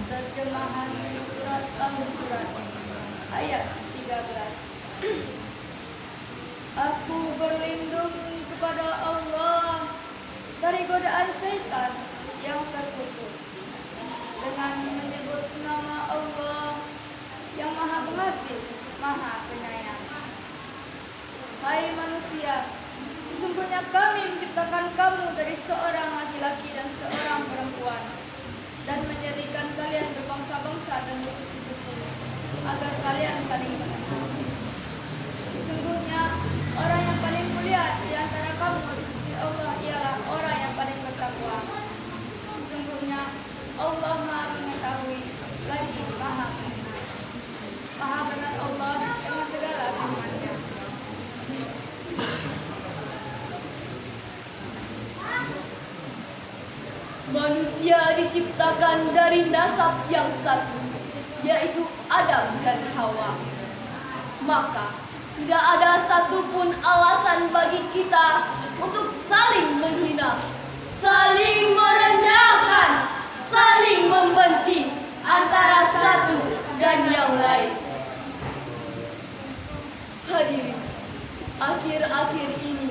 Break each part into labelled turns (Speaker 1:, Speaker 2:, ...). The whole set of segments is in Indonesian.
Speaker 1: Terjemahan surat Al-Hujurat ayat 13. Aku berlindung kepada Allah dari godaan syaitan yang terkutuk dengan menyebut nama Allah yang Maha Pengasih, Maha Penyayang. Hai manusia, sesungguhnya kami menciptakan kamu dari seorang laki-laki dan seorang perempuan, dan menjadikan kalian berbangsa-bangsa dan bersuku-suku agar kalian saling mengenal. Sesungguhnya orang yang paling mulia di antara kamu di sisi Allah ialah orang yang paling bertakwa. Sesungguhnya Allah Maha mengetahui lagi Maha mengenal. Maha benar Allah dengan segala firman-Nya.
Speaker 2: Manusia diciptakan dari nasab yang satu, yaitu Adam dan Hawa. Maka tidak ada satupun alasan bagi kita untuk saling menghina, saling merendahkan, saling membenci antara satu dan yang lain. Hadirin, akhir-akhir ini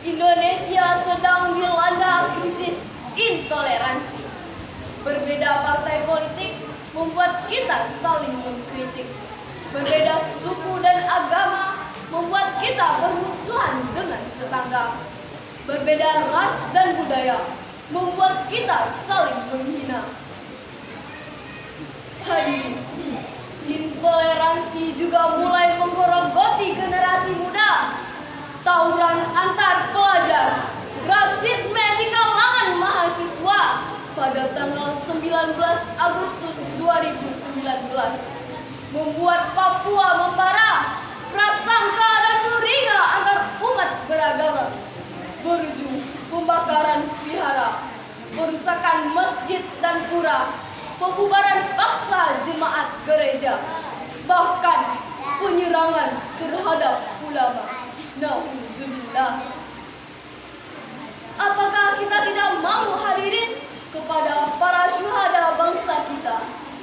Speaker 2: Indonesia sedang dilanda krisis intoleransi. Berbeda partai politik membuat kita saling mengkritik. Berbeda suku dan agama membuat kita bermusuhan dengan tetangga. Berbeda ras dan budaya membuat kita saling menghina. Hadirin, intoleransi juga mulai menggerogoti generasi muda. Tawuran antar pelajar, rasisme di kalangan mahasiswa pada tanggal 19 Agustus 2019 membuat Papua membara. Prasangka dan curiga antar umat beragama berujung pembakaran vihara, perusakan masjid dan pura, pembubaran paksa jemaat gereja, bahkan penyerangan terhadap ulama. Nauzubillah. Apakah kita tidak mau hadirin kepada para syuhada bangsa kita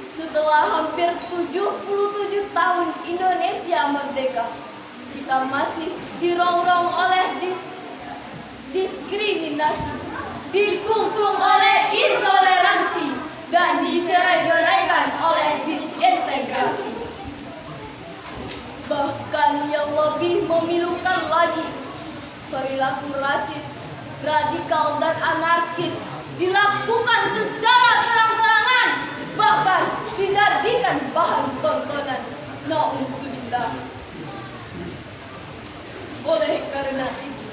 Speaker 2: setelah hampir 77 tahun Indonesia merdeka? Kita masih dirongrong oleh diskriminasi, dikungkung oleh intoleransi, dan dicerai-beraikan oleh disintegrasi. Bahkan yang lebih memilukan lagi, perilaku rasis, radikal dan anarkis dilakukan secara terang-terangan, bahkan dijadikan bahan tontonan. Nauzubillah. Oleh karena itu,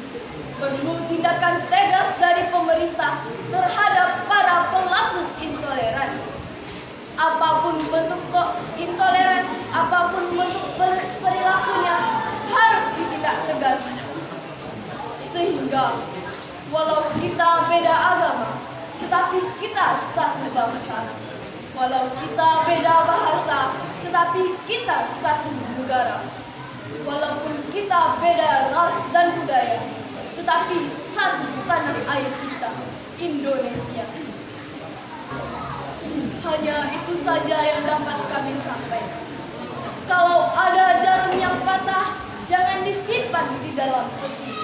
Speaker 2: perlu tindakan tegas dari pemerintah terhadap para pelaku intoleransi. Apapun bentuk intoleransi, apapun bentuk perilakunya harus ditindak tegas. Sehingga walau kita beda agama, tetapi kita satu bangsa. Walau kita beda bahasa, tetapi kita satu negara. Walaupun kita beda ras dan budaya, tetapi satu tanah air kita, Indonesia. Hanya itu saja yang dapat kami sampaikan. Kalau ada jarum yang patah, jangan disimpan di dalam peti.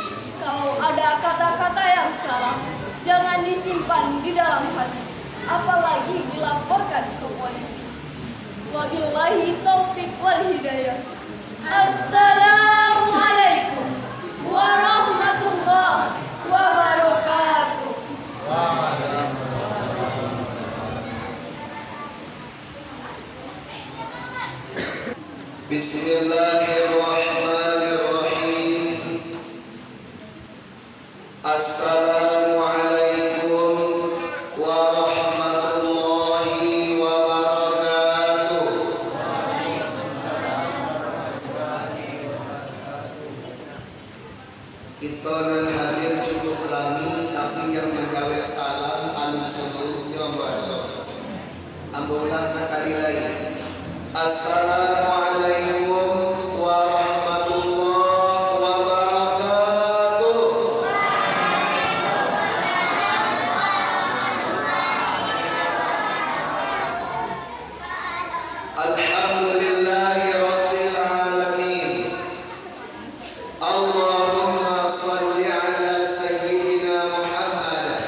Speaker 2: Kalau ada kata-kata yang salah, jangan disimpan di dalam hati, apalagi dilaporkan ke polisi. Wabillahi taufiq wal hidayah. Assalamualaikum warahmatullahi wabarakatuh.
Speaker 3: Bismillahirrahmanirrahim. Assalamualaikum warahmatullahi wabarakatuh. Kita nan hadir cukup rami, tapi yang menjawab salam anu sebelumnya bahasa. Ambulan sekali lagi. Assalamualaikum warahmatullahi wabarakatuh. Alhamdulillahi rabbil alamin. Allahumma salli ala sayyidina Muhammad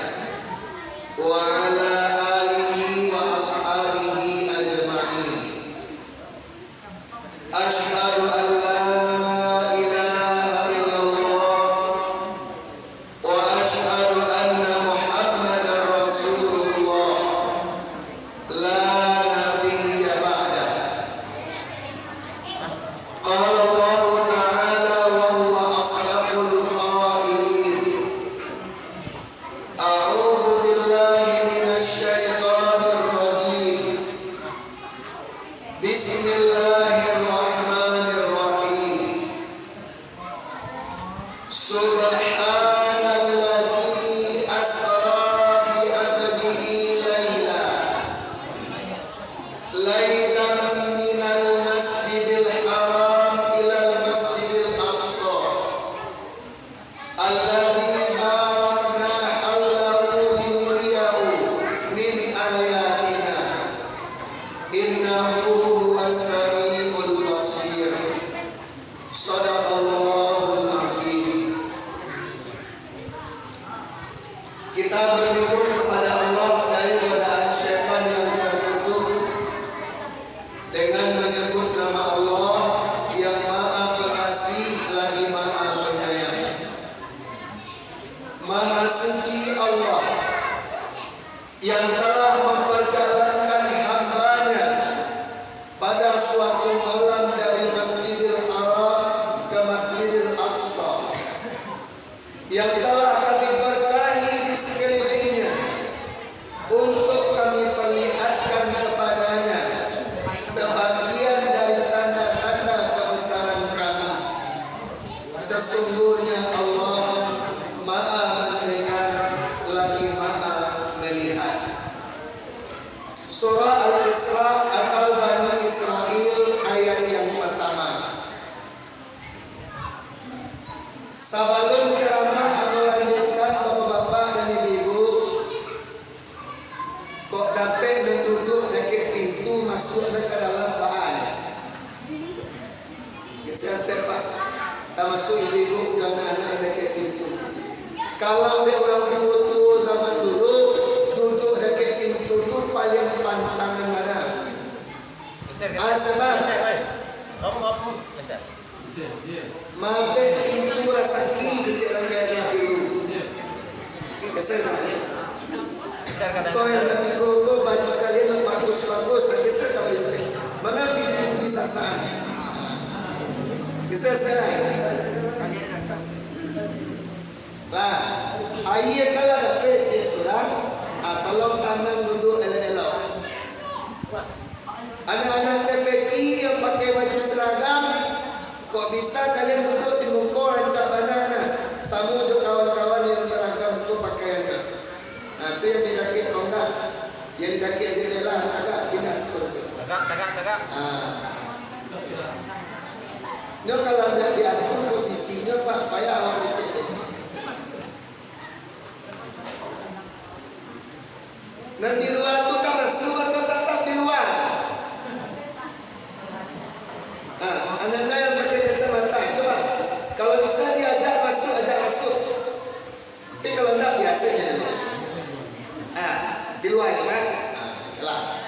Speaker 3: wa ala alihi wa ashabihi ajma'in. Ashhadu an la ilaha illallah wa ashhadu anna Muhammadar Rasulullah la nabiyya ba'da. Qala Allah ta'ala wa huwa asdaqul qailin. A'udzu billahi minasy syaithanir rajim. Bismillahirrahmanirrahim. Subhanallazi asra bi abdihi laylan minal masjidil haram ilal masjidil aqsa alladzi barakna hawlahu linuriyahu min ayatina innahu huwas samiul basir. Shadaqallahul azim. Kita berlindung kepada Allah dari godaan syaitan yang terkutuk dengan menyebut nama Allah yang Maha Pengasih lagi Maha Penyayang. Maha suci Allah yang telah memperjalankan hamba-Nya pada suatu malam dari Masjidil Haram ke Masjidil Aqsa, yang telah kami berkahi di sekelilingnya untuk kami perlihatkan kepadanya sebagian dari tanda-tanda kebesaran kami. Sesungguhnya Allah Maha mendengar lagi Maha melihat. Surah Al-Isra atau Bani Israel ayat yang pertama. Sebelum ceramah melanjutkan bapak-bapak dan ibu-ibu, kok dapat menduduk dekat pintu masuk ke dalam bahan. Step Pak, tak masuk ibu-ibu dan anak dekat pintu. Kalau dia orang dulu zaman dulu duduk dekat pintu itu paling pantangan mana? Sebab mampir pintu rasa kecil langkahnya dulu. Geser kau yang nanti kau baju kalian bagus-bagus, geser kau geser. Mana pintu bisa sah? Geser sekarang. Lah, ayah kalau ada pecah surang, tolong tangan duduk elok-elok. Anak-anak TPK yang pakai baju seragam, kok bisa kalian duduk di muka rancak banana sama untuk kawan-kawan yang seragam itu pakaiannya. Nah itu yang didaki tonggak, yang didaki jendela agak pindah seperti itu. Tegak. Ini kalau tidak diatur posisinya Pak, payah awak dicek. Nah di luar itu kan masuk atau tetap di luar? Anak-anak yang pakai kacamata, coba kalau bisa diajak masuk, ajak masuk. Tapi kalau enggak biasanya di luar ini kan, lah.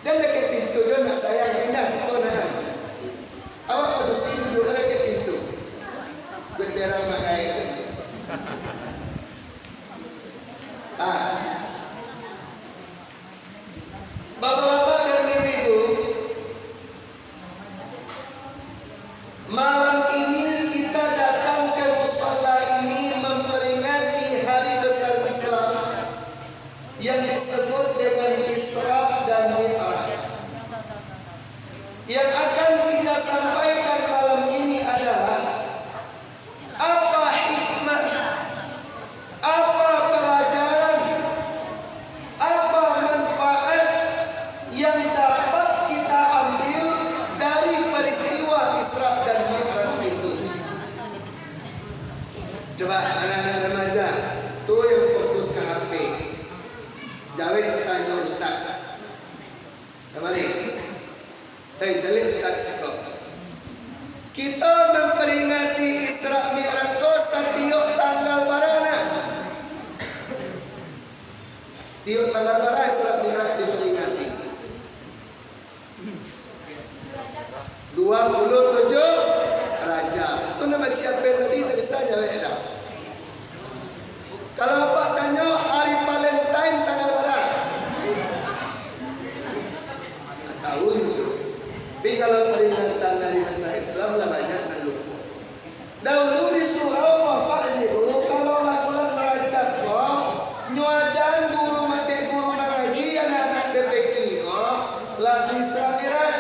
Speaker 3: Dan dekat pintu dia nak sayang indah sekolah. Awak pada sini duduk dekat pintu. Bendera pakai saja. Bapak-bapak dan ibu-ibu, yang dapat kita ambil dari peristiwa Isra dan Mi'raj itu. Coba anak-anak remaja tuh yang fokus ke HP, jawab tanya Ustaz. Kembali, jalik Ustaz situ. Kita memperingati Isra Mi'raj setiap tanggal barana. Tiap tanggal barana Isra Mi'raj diperingati. 27 Rajab. Itu nama siapa tadi tak bisa jawab dah. Kalau Pak tanya hari Valentine tanggal berapa? Tahu itu. Tapi kalau peringatan dari masa Islam lah banyak yang lupa. Dahulu di surau Bapak Ibu kalau bulan Rajab kok nyuacan guru mati guru ngaji anak-anak DPK kok lagi Isra Mi'raj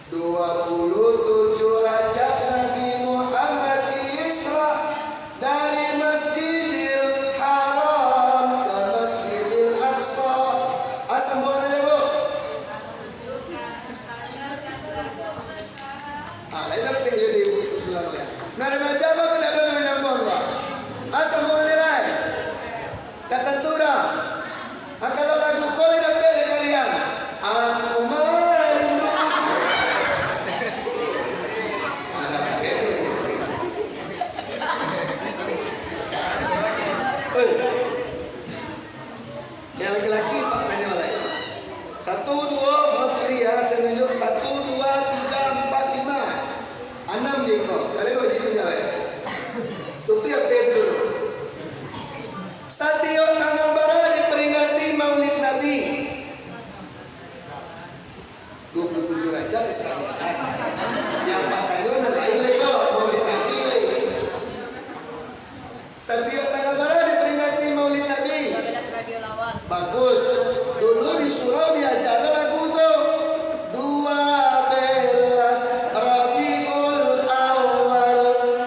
Speaker 3: 27 Rajab Nabi Muhammad Isra dari Masjidil Haram ke Masjidil Aqsa. Asal boleh Bu? Lain apa yang jadi Bu Susulnya? Nah remaja apa tidak ada menyambung Pak? Asal boleh lah. Kata tura. Kalau lagu kau tidak boleh kalian. Aku merindu. Yang laki-laki Pak tanya oleh 1, 2 maaf kiri ya saya tunjuk 1, 2, 3, 4, 5 6 dia kok kalian wajib menjawab itu yang beda dulu. Setiap tanggal berapa diperingati Maulid Nabi 27 Rajab Isra Mi'raj yang Pak tanya nanti lego Maulid Nabi setiap tanggal berapa diperingati Maulid Nabi. Bagus. Dulu di surau diajar lagu tuh 12 Rabiul Awal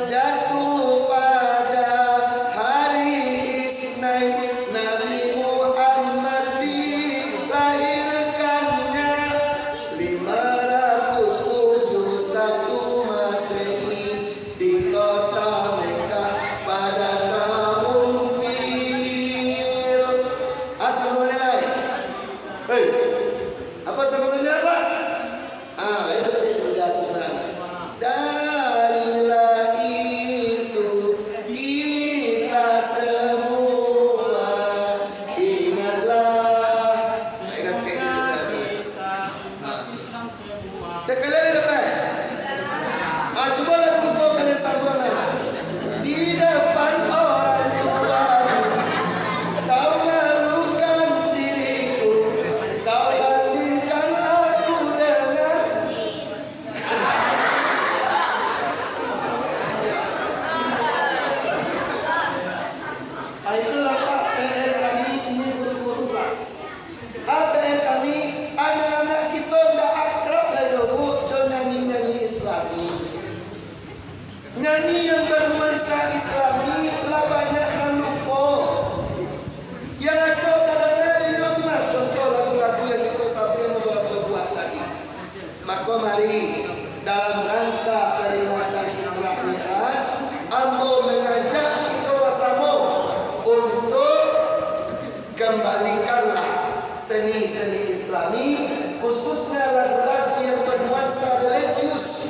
Speaker 3: jatuh pada hari Isnin Nabi Muhammad dilahirkannya 571 Masehi di kota Mekah pada tahun Fil. Asal boleh lain. Apa sambungannya Pak? Itu jatuh serangan. Darilah itu kita semua ingatlah. Ingat kayak gitu dah. Kalian dapat? Coba lagu kau kalian sambungkan. Di depan orang tua kau malukan diriku, kau bandingkan aku dengan itulah Pak PR kami ini guru-guru Pak. PR kami anak-anak kita tidak akrab lagi Bu nyanyi-nyanyi Islami. Nyanyi yang bernuansa Islami lah banyak yang lupa. Yang acau kadang-kadang dia gimana? Contoh lagu-lagu yang kita sampai beberapa buat tadi. Maka mari dalam rangka peringatan Isra Mi'raj, ambo mengajak kita bersama untuk kembalikanlah seni-seni Islami, khususnya lagu-lagu yang bernuansa religius.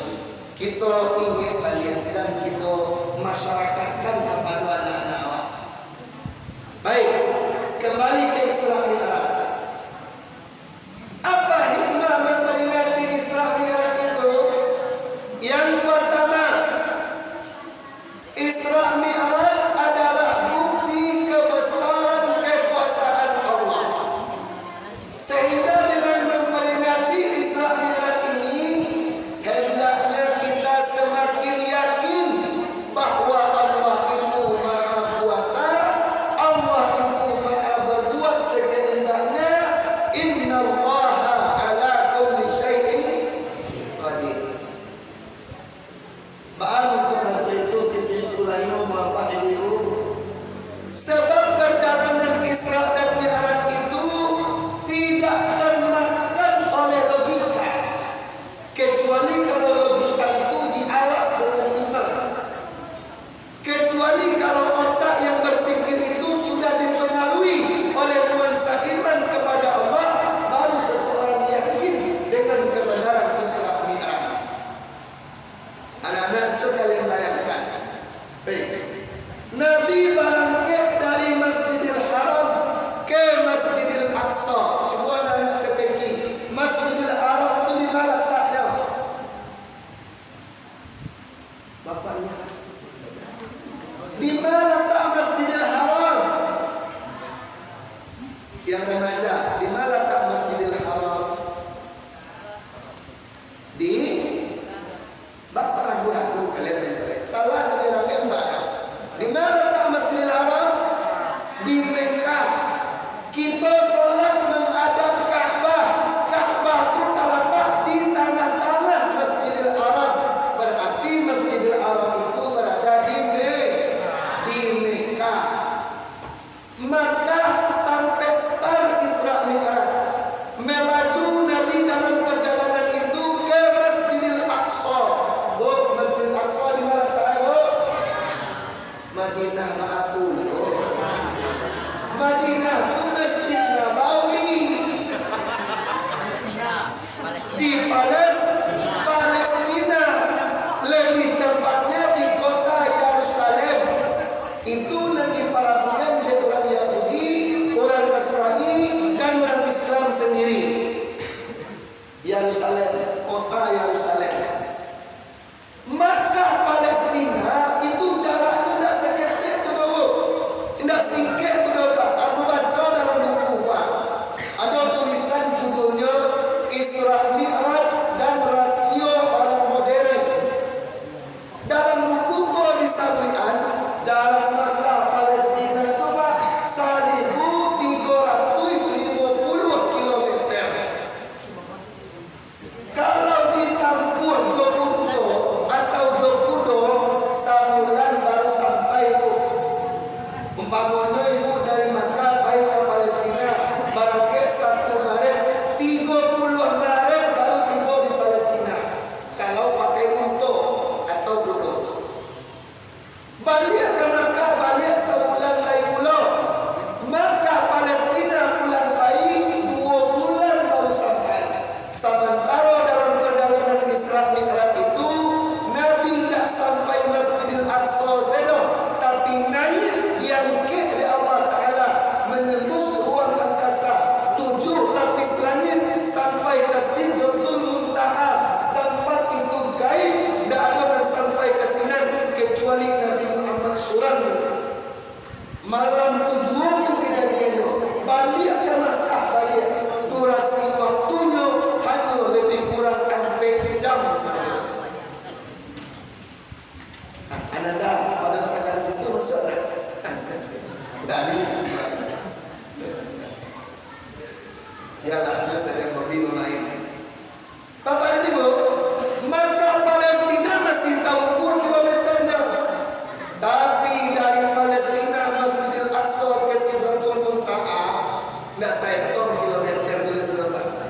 Speaker 3: Kita ingin balik dan kita masyarakatkan kepada anak-anak awak. Baik, kembali ke Isra Mi'raj. Apa hikmah memperingati Isra Mi'raj itu? Yang pertama, Isra Mi'raj adalah bukti kebesaran kekuasaan Allah. Sehingga dengan memperingati Isra Mi'raj ini, hendaknya kita semakin yakin bahwa Palestina, lebih tepatnya di kota Yerusalem. Itu nanti para bulan dari orang Yahudi, orang Nasrani, dan orang Islam sendiri. Yerusalem, kota Yerusalem. Maka Palestina itu jaraknya tidak sekitar itu dulu, tidak singkat itu dulu. Aku baca dalam buku Pak, ada tulisan judulnya Isra Mi'raj dan Rasio Orang Modern. Dalam buku kau disampaikan jarak Makkah Palestina itu Pak 1.350 kilometer. Kalau ditampuh Jokudo atau Jokudo sebulan baru sampai itu. Umpamanya ibu dari Makkah baik ke Palestina barangkali 1 Maret 30 Maret baru tiba di Palestina. Kalau pakai unta atau kuda. Balik ke Makkah balik sebulan lagi pula. Maka Palestina bulan baik 2 bulan baru sampai. Sementara dalam perjalanan Isra Mi'raj itu Nabi tidak sampai Masjidil Aqsa saja, tapi naik yang dari Allah Ta'ala menembus ruang angkasa 7 lapis langit sampai ke Sidratul Muntaha. Tempat itu gaib, tidak ada yang sampai ke sinan kecuali Nabi Muhammad surah. Malam tujuan itu kejadian itu balik ke Makkah balik. Durasi waktunya hanya lebih kurang 4 jam saja. Ananda pada tanggal situ masuk tak? Tidak ada. Yalah, dia sedang hobi bermain. Bapak dan Ibu, maka Palestina masih tahu kilometernya. Tapi dari Palestina Masjidil Aqsa ke Sidratul Muntaha tidak tahu kilometer dulu berapa.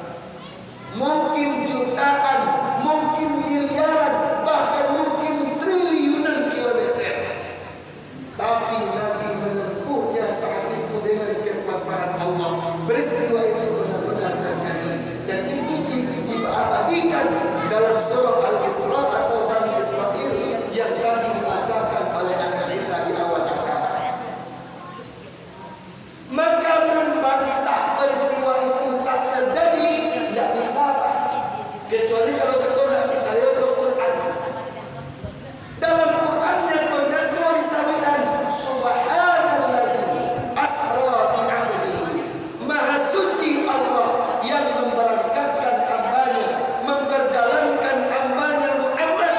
Speaker 3: Mungkin jutaan, mungkin miliaran, bahkan mungkin triliunan kilometer. Tapi Nabi menempuhnya saat itu dengan kekuasaan Allah. Peristiwa itu benar-benar terjadi dan itu diabadikan dalam surah Al-Isra atau Bani Israil yang tadi dibacakan oleh anak kita di awal acara. Maka membantah peristiwa itu tak terjadi tidak bisa, kecuali kalau kita tidak percaya ke Quran. Dalam Quran yang ternyata disebutkan Subhanallazi asra bi 'abdihi, Maha suci Allah yang memberangkatkan hambanya, memperjalankan hambanya Muhammad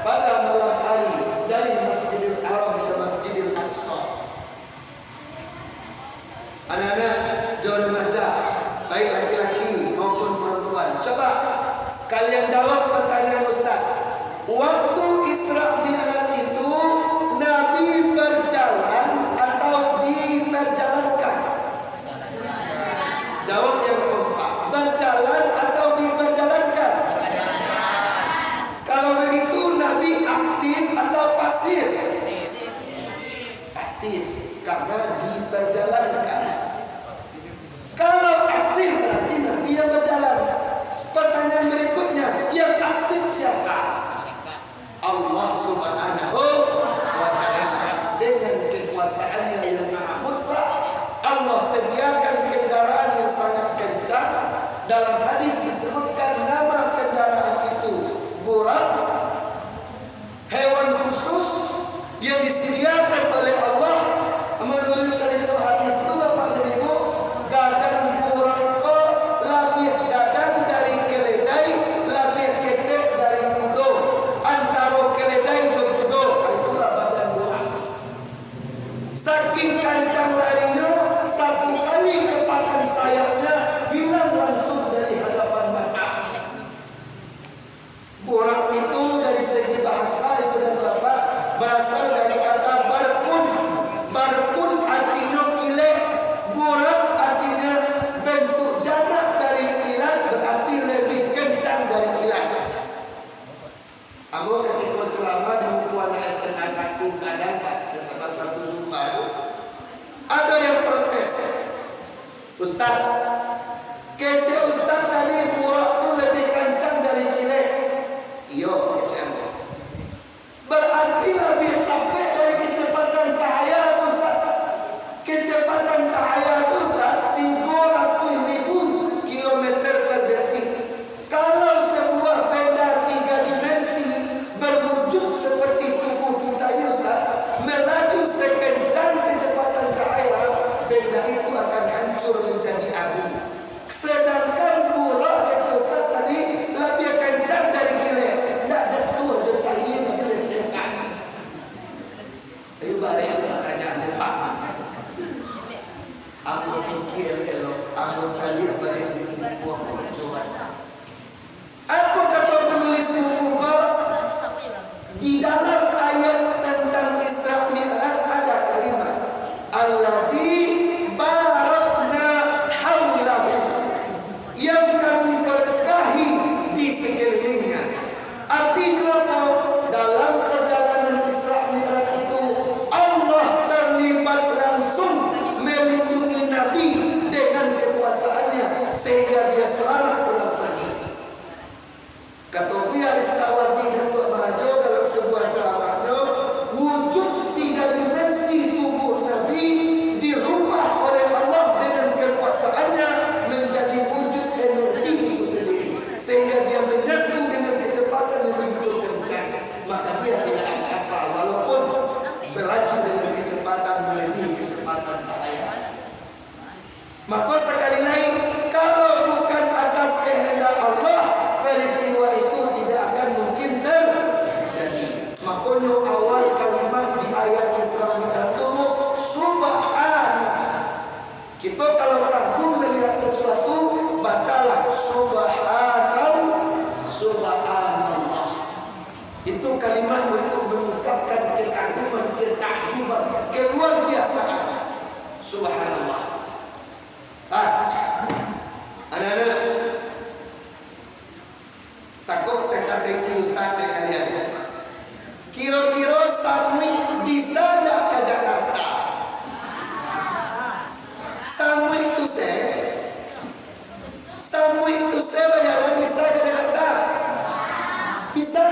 Speaker 3: pada malam hari dari Masjidil Haram ke Masjidil Aqsa. Anak-anak, jauh remaja, baik laki-laki maupun perempuan, coba kalian jawab pertanyaan Ustaz. Waktu Isra Mi'raj itu Nabi berjalan atau diperjalankan? Jawab yang kompak. Berjalan atau diperjalankan? Kalau begitu Nabi aktif atau pasif? Pasif, karena diperjalankan. Kalau aktif berarti Nabi yang berjalan. Pertanyaan berikutnya, yang aktif siapa? Allah Subhanahu wa Ta'ala. Dengan kekuasaannya yang maha mutlak, Allah sediakan kendaraan yang sangat kencang. Dalam hadis disebutkan nama kendaraan itu Burak, hewan khusus yang disediakan oleh Allah. Menurut cerita hadis itu Bapak dan Ibu, gadang Burak lebih gadang dari keledai, lebih ketek dari kuda. Antara keledai ke kuda, itulah badan Burak. Saking kencang larinya, 1 kali kepakan sayapnya hilang langsung dari hadapan mata. Ustaz dan kalian. Kira-kira Samui bisa nggak ke Jakarta? Samui itu saya bayaran bisa ke Jakarta? Bisa.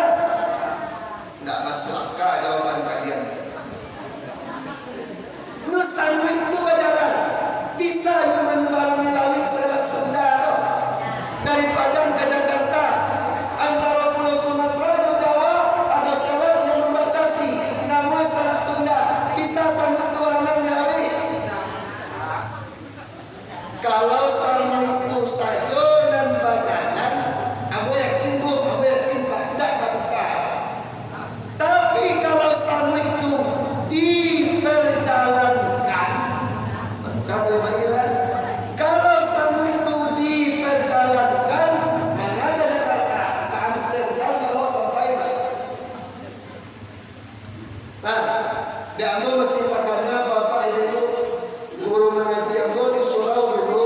Speaker 3: Nggak masuk akal jawaban kalian. Nu Samui itu bayaran bisa cuma barang melalui Selat Sunda atau dari Padang ke Jakarta. Antara Pulau Sumatera dan Jawa ada selat yang membatasi nama Selat Sunda. Bisa Samui itu barang melalui? Kalau Samui itu saja dan bajalan, aku yakin Pak, tidak bisa. Tapi kalau Samui itu diperjalankan, kalau Samui itu diperjalankan, mana ada Jakarta ke Amsterdam dibawa sampai nah, di Ambo mesti takkannya Bapak Ibu guru mengaji Ambo di surau dulu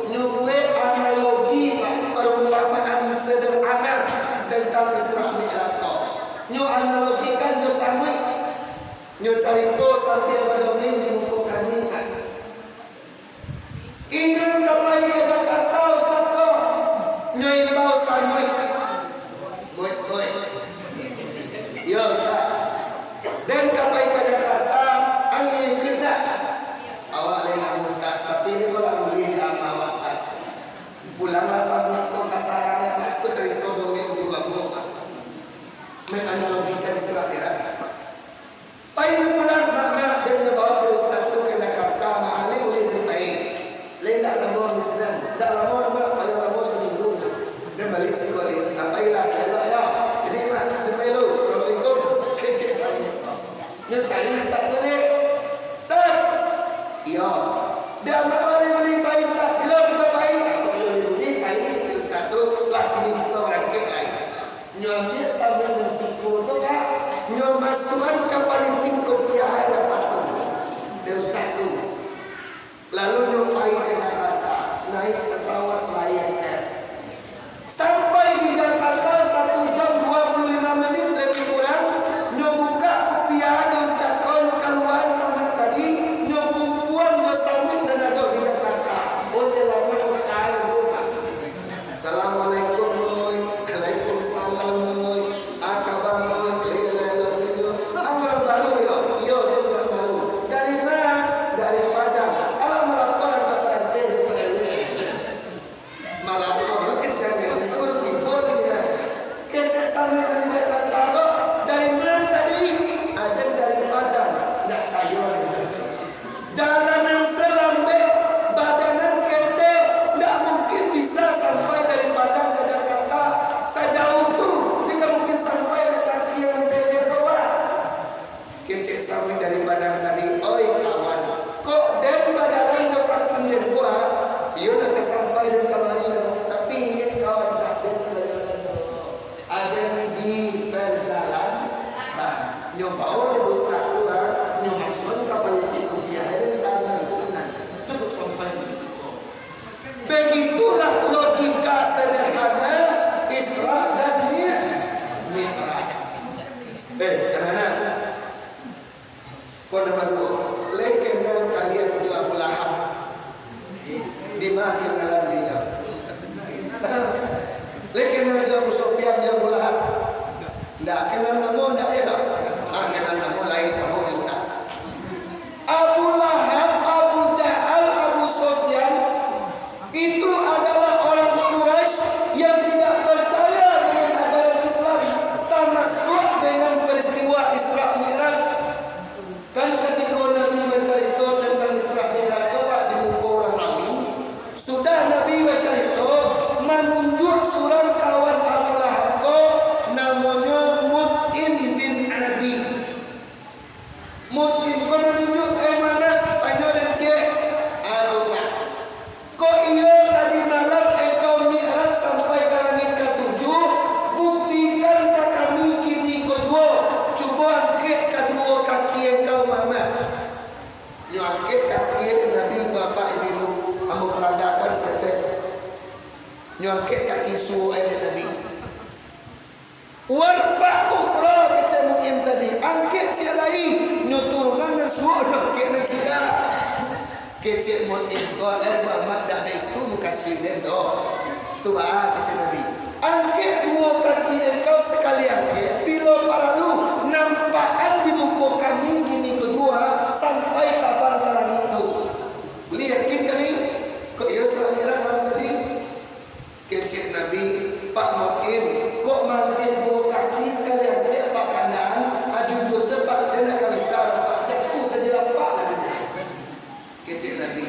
Speaker 3: nyuwe analogi perumpamaan sederhana tentang Isra Mi'raj. Nyu analogikan nyu Samui, nyu carito sampai berdomain di muka kami. Ingin kapai ke Jakarta Ustaz ko, nyu imbau Samui. Moi. Ya Ustaz. Dan kapai ke Jakarta, angin kena. Awak lain Ustaz, tapi ini kalau boleh sama Ustaz. Pulanglah Samui ko kasarannya, aku carito domain di bawah. Menganalogikan Isra Mi'raj. Paling pulang makna dan bawa Ustaz tu ke Jakarta, mahal boleh bermain. Lain tak lama di sana, tak lama paling lama seminggu. Dan balik sekali. Apailah ya. Jadi mak bermain lu. Assalamualaikum. Kecil saya. Nak cari Ustaz tu ni. Ustaz. Ya. Dia boleh pakai Ustaz. Bila kita pakai, boleh pakai Ustaz tu. Lah kini kita berangkat lagi. Nyambil sambil bersipu tu Pak. Nyam masukan ke paling tinggi piahara dapat tu. Dia Ustaz tu. Lalu nyam pergi ke Jakarta. Naik pesawat Lion Air. Sampai di Jakarta 1 jam 25 menit lebih kurang. Nyam buka piahara Ustaz kon keluar sampai tadi. Nyam pumpuan bersambut dan ada di Jakarta. Oh dia lama utara rumah. Assalamualaikum. Begitulah logika sederhana Isra dan Mi'raj. Karena kau dapat legendar kalian juga Abu Lahab dimakan dalam dia. Legendar juga Abu Sufyan juga Abu Lahab. Tak kenal nama tak ya tak? Kenal nama lain sama Ustaz. Abu Lahab, Abu Jahal, Abu Sufyan itu adalah orang Quraisy yang tidak percaya dengan ajaran Islam, termasuk dengan peristiwa Isra Mi'raj. Kan ketika Nabi bercerita tentang Isra Mi'raj di muka orang ramai, sudah Nabi bercerita menunjuk seorang kawan Abu Lahab namanya Mut'im bin Adi. Mut'im kau menunjuk mana? Tanya dan cek. Aduh Pak. Kok iya tadi malam engkau mi'raj sampai ke langit ke-7, buktikan ke kami kini kedua. Cuba angkat kedua kaki engkau Muhammad. Nyu angkat kaki Nabi Bapak Ibu Amu peradakan setek. Nyu angkat kaki suhu Nabi. Warfa Nabi nyuturunan dan suodoh kena kita kecil mon info Muhammad dah itu muka sweden do tu kecil Nabi angkat dua kaki engkau sekali angkat bila paralu nampakan di muka kami gini kedua sampai tabang ke langit itu. Beli yakin kami kok ia selahiran malam tadi kecil Nabi Pak Mu'in kok mangkir dua kaki sekali angkat pak kanan adu sebab dia nak bisa pak jatuh tadi lapak lagi kecil Nabi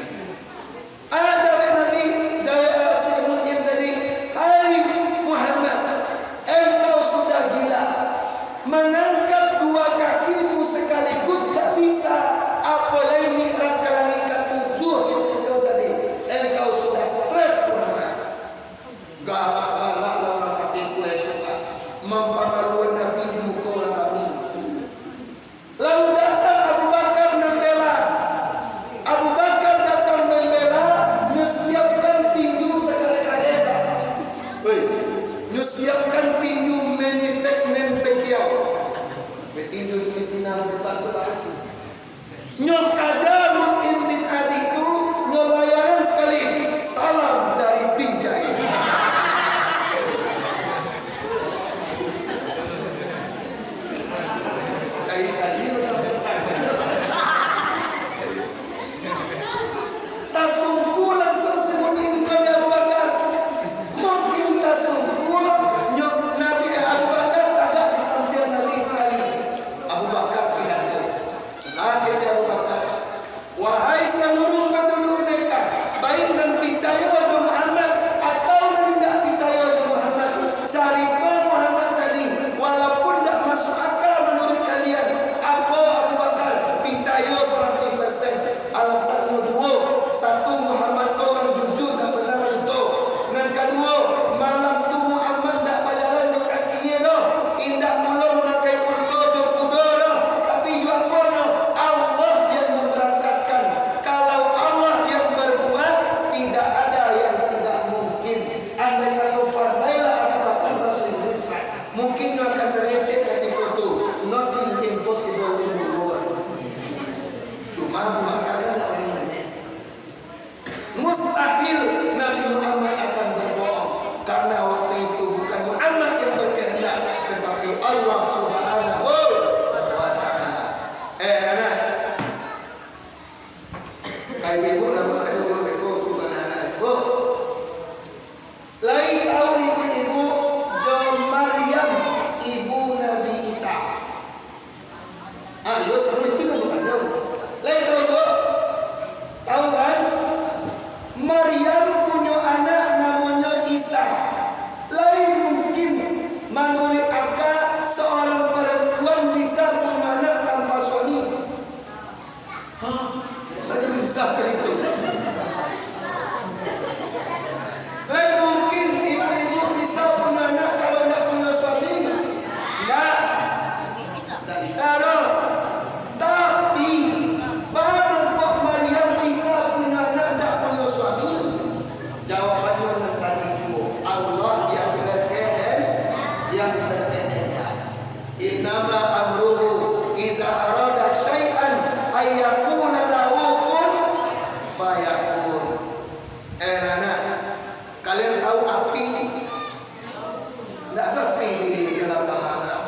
Speaker 3: ada Nabi daya si Mu'in tadi hai Muhammad engkau sudah gila mengangkat dua kakimu sekaligus tak bisa apalagi mi'raj ke langit ke-7 kecil tadi engkau sudah stres Muhammad galak orang katiku suka mempamaluan Nabi di muka orang kami lalu datang Abu Bakar membela Abu Bakar datang membela menyiapkan tinju segala-galanya menyiapkan tinju menipek-menpekiau tinju pimpinan depan berbahagi nyok aja Mu'in bin Adi itu ngelayanan sekali salam dari Pinjai cari-cari tasungku langsung sebutin ke Abu Bakar mungkin tasungku nyok Nabi Abu Bakar tagak di samping Nabi sekali Abu Bakar pidato kecil Abu Bakar wahai seluruh penduduk Mekah baik dan percaya kepada Muhammad atau tidak percaya kepada Muhammad cari Muhammad tadi walaupun tidak masuk akal menurut kalian apa Abu Bakar percaya 100% alasan dua satu Muhammad kau orang jujur tak pernah menentu dan kedua malam tu Muhammad tak berjalan di kaki dah indah mula memakai unta je kuda dah tapi juga kono Allah yang memberangkatkan kalau Allah yang berbuat tidak ada yang tidak mungkin anda kalau pandailah apa-apa bahasa Inggris mungkin you akan mereceh ketika itu nothing impossible in the world cuma mengatakan mustahil Nabi Muhammad akan berbohong karena waktu itu bukan Muhammad yang berkehendak tetapi Allah Subhanahu wa ta'ala anak kayak ibu nama ada orang ibu bukan anak ibu lain tahu ibu-ibu John Maryam ibu Nabi Isa yo sama itu kan bukan tahu lain tahu ibu tahu kan Maryam punya anak namanya Isa lain mungkin menurut akal seorang perempuan bisa punya anak tanpa suami saya bisa itu lain mungkin ibu-ibu bisa punya anak kalau tidak punya suami tidak bisa dong tapi baru kok Maryam bisa punya anak tidak punya suami jawabannya yang tadi itu Allah yang berkehendak innama amruhu iza arada syai'an ayyakuna lahu kun fayakun anak kalian tahu api tidak ada api di dalam tanah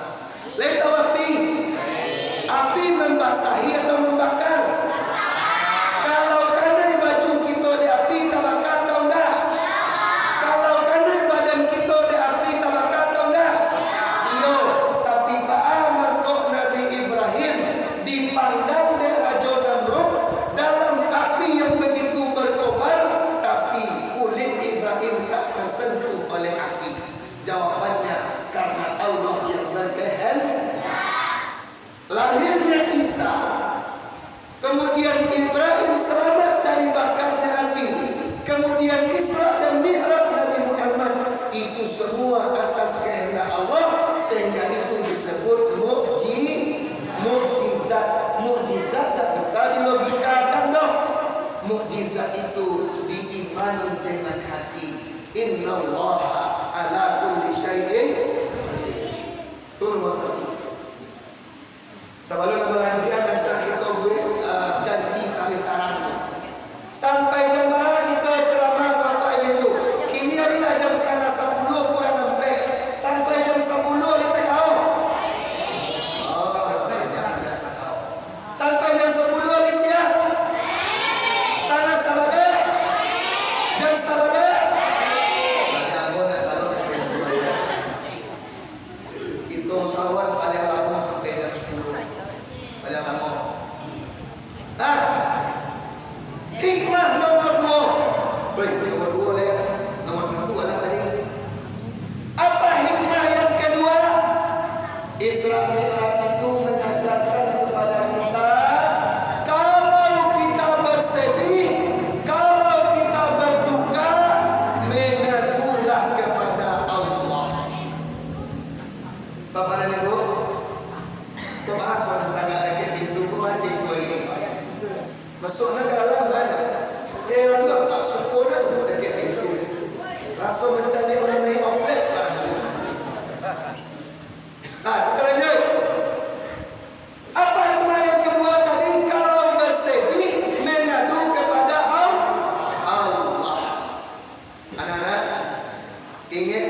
Speaker 3: lain tahu api membasahi atau membakar kalau karena baju kita di api tak bakar atau enggak kalau karena badan kita di api tak bakar atau enggak iya tapi Pak Ahmad kok Nabi Ibrahim dipandang di Raja Namrud dalam api yang begitu berkobar tapi kulit Ibrahim tak tersentuh oleh api jawabannya karena Allah yang berkehendak lahirnya Isa kemudian Ibrahim selamat dari bakarnya api kemudian Isra dan Mi'raj Nabi Muhammad itu semua atas kehendak Allah sehingga itu disebut mukjizat tak bisa dilogikakan dong mukjizat itu diimani dengan hati innallaha ala kulli syai'in turun wasat sebelum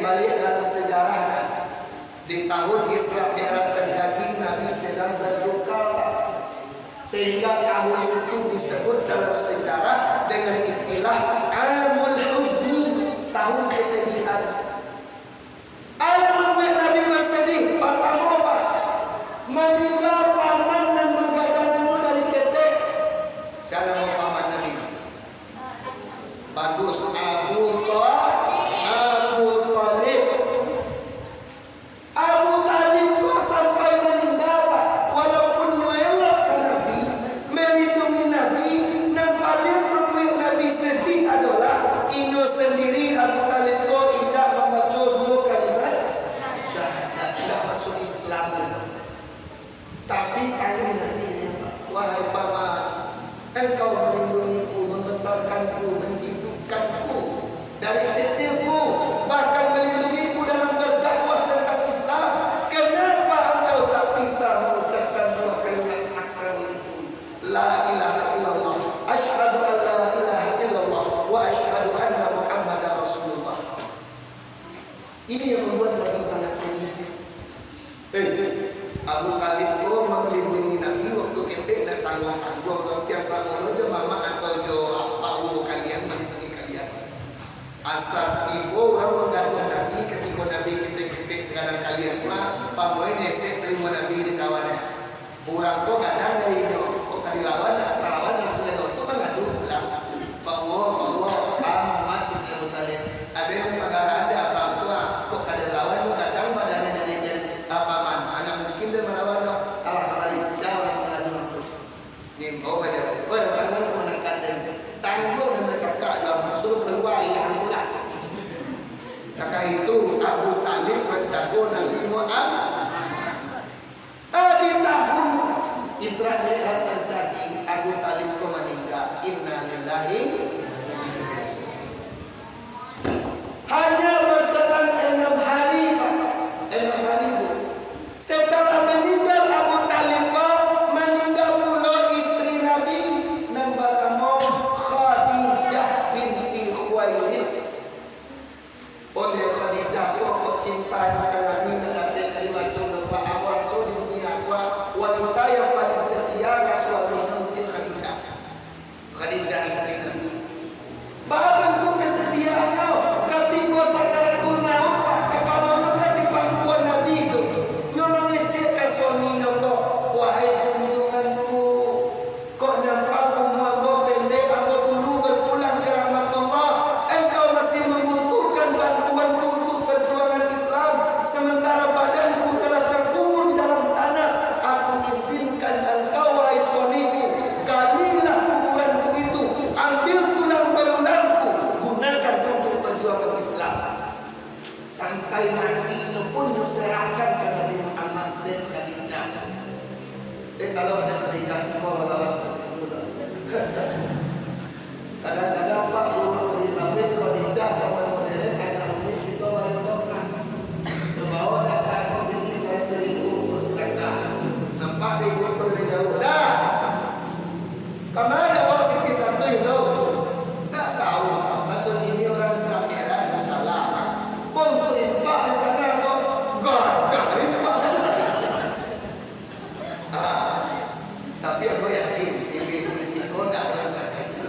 Speaker 3: balik dalam sejarah di tahun Isra Mi'raj terjadi, Nabi sedang berduka, sehingga tahun itu disebut dalam sejarah dengan istilah Amul Huzni, tahun kesedihan. Ayah membuat Nabi bersedih. Pertama apa? Meninggal paman dan menggadangmu dari ketek. Siapa nama paman Nabi? Bagus, Abu Talib. Abu Talib itu sampai meninggal, walaupun mengelakkan Nabi, melindungi Nabi, dan paling membuat Nabi sedih adalah Indo sendiri. Abu Talib itu tidak membaca dua kalimat syahadat, tidak masuk Islam. Tapi tanya Nabi, wahai paman, engkau melindungiku, membesarkanku, menghidupkanku dari kecilku, bahkan melindungiku dalam berdakwah tentang Islam. Kenapa engkau tak bisa mengucapkan dua kalimat sakral itu? La ilaha illallah, asyhadu an la ilaha illallah, wa asyhadu anna Muhammadar Rasulullah. Ini yang membuat Nabi sangat sedih. Abu Talib itu melindungi Nabi waktu ketik dan tanggung-tanggung biasa kalau dia mama atau jo apa kalian melindungi kalian. Asal ibu orang menggaduh Nabi ketika Nabi ketik-ketik sekarang kalian pula pamoy nese terima Nabi di kawannya. Orang kok kadang dari itu kok kadilawan dan lawan Rasulullah itu kan ngadu pulang bahwa amat kita Abu Talib. Ada yang penggaraan ada apa tua kok kadilawan kok kadang badannya dari apa man anak mungkin dia melawan kali jauh mengadu itu. Ni bawa aja. Orang menangkan dan tanggung dan bercakap dalam suruh keluar yang pula. Kakak itu Abu Talib menjaga Nabi Muhammad. Di tahun Isra Mi'raj terjadi, Abu Talib itu meninggal. Inna lillahi. Hanya berselang 6 hari, Pak. 6 hari, Bu. Setelah meninggal Abu Talib, meninggal pula istri Nabi dan bernama Khadijah binti Khuwailid. Oleh Khadijah kok cinta dengan Nabi dan terima jodoh Abu Rasul di dunia wanita yang paling setia ke suaminya mungkin Khadijah. Khadijah istri Nabi. Bahkan bentuk kesetiaannya ketika sakarat kunau kepala muka di pangkuan Nabi itu dia mengecek ke suaminya kok, wahai junjunganku, kok nampak umurmu pendek, aku dulu berpulang ke rahmatullah, engkau masih membutuhkan bantuanku untuk perjuangan Islam, sementara badanku telah terkubur di dalam tanah. Aku izinkan engkau, wahai suamiku, galilah kuburanku itu, ambil tulang belulangku, gunakan untuk perjuangan Islam. Sampai mati pun diserahkan ke Nabi Muhammad dan Khadijah. Kalau ada Khadijah semua lawan. Kadang-kadang Pak Guru disambut Khadijah sama modern ada umis kita bareng-bareng. Bawa datang ke sini saya beri urus kata. Nampak dia buat dari jauh. Dah. Kemana bawa pergi satu itu? Tak tahu. Maksud ini orang Islam era salah. Kau impak rencana kau gagal impak. Tapi aku yakin ibu risiko tidak pernah terjadi.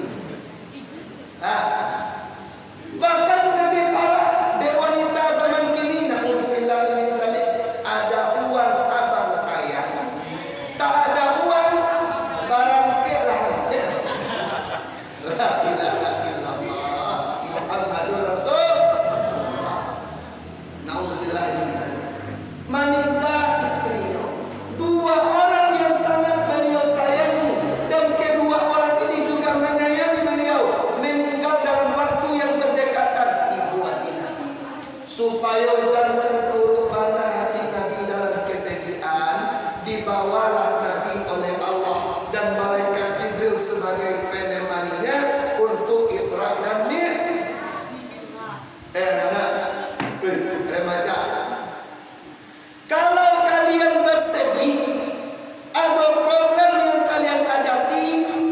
Speaker 3: Bahkan lebih parah di wanita zaman kini, na'udzubillah min zalik, ada uang abang saya, tak ada uang barang kelah. La ilaha illallah Muhammadur Rasul. Na'udzubillah min zalik. Meninggal istrinya, 2 orang yang sangat beliau sayangi, dan kedua orang ini juga menyayangi beliau, meninggal dalam waktu yang berdekatan. Ibu Atina, supaya jangan terpuruk pada hati Nabi dalam kesedihan, dibawalah Nabi oleh Allah dan malaikat Jibril sebagai penemaninya untuk Isra dan Mi'raj. Anak, remaja, kalau kalian bersedih, ada problem yang kalian hadapi,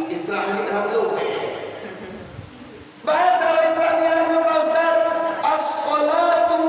Speaker 3: Isra Mi'raj dulu. Baca Isra Mi'raj Pak Ustaz. As-salatu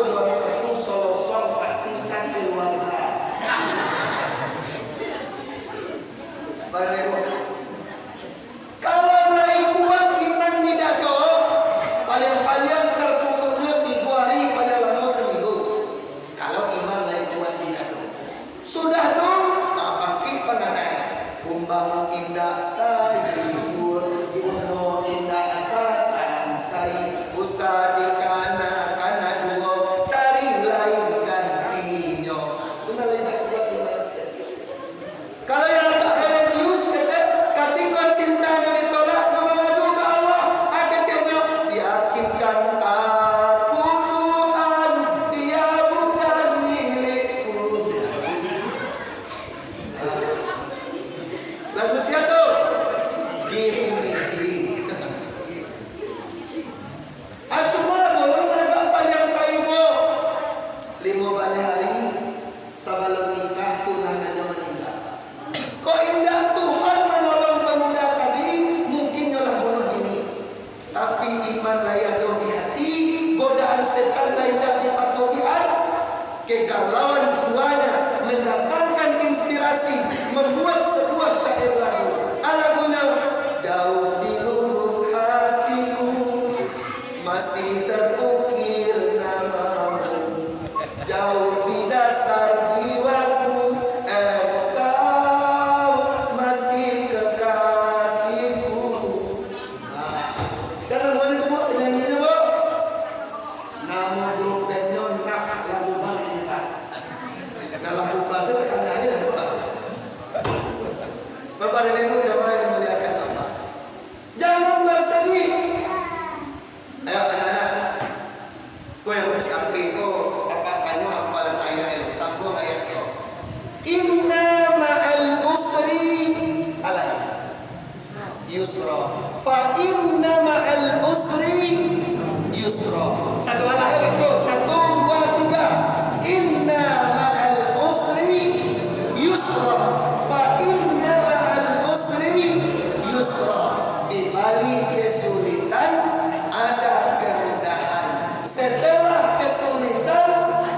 Speaker 3: 21 solosong tingkat keluarga. Barang kalau naik kuat iman di dado, paling-paling terkumpulnya 3 hari pada lama seminggu. Kalau iman naik kuat di dado, sudah tuh bangkit penganai. Kumbang indah sayur, kuno indah asal antai, usah di kana duo, cari lain gantinya. Benar lain buat iman sekali. Kalau yang tak religius kata ketika cintanya ditolak mengadu ke Allah, akhirnya yakinkan aku Tuhan, dia bukan milikku. Lagu siapa tu? Give me G. Cuma boleh agak panjang taibo 5 hari sebelum nikah tunangannya meninggal. Kok indah Tuhan menolong pemuda tadi, mungkin nyolah bunuh diri. Tapi iman layak di hati, godaan setan layak dipatuhian, kegalauan jiwanya mendatangkan inspirasi, membuat sebuah syair lagu. Lagunya jauh di lubuk hatiku masih terukir namamu, jauh di dasar jiwaku engkau masih kekasihku. Siapa boleh buat penyanyinya, Bu? Nama grup bandnya Naf lagu Bangka. Nah, lagu bahasa tekan aja dan buat. Bapak dan Ibu jamaah yang dimuliakan Allah, jangan bersedih. Ayo anak-anak, kau yang benci api kau apa kanyo hafalan ayat itu, sambung ayat itu. Inna ma'al usri alai yusra, fa inna ma'al usri yusra. Satu alai betul, 1, 2, 3. Inna ma'al usri yusra, fa inna ma'al usri yusra. Di balik kesulitan ada kemudahan. Setelah kesulitan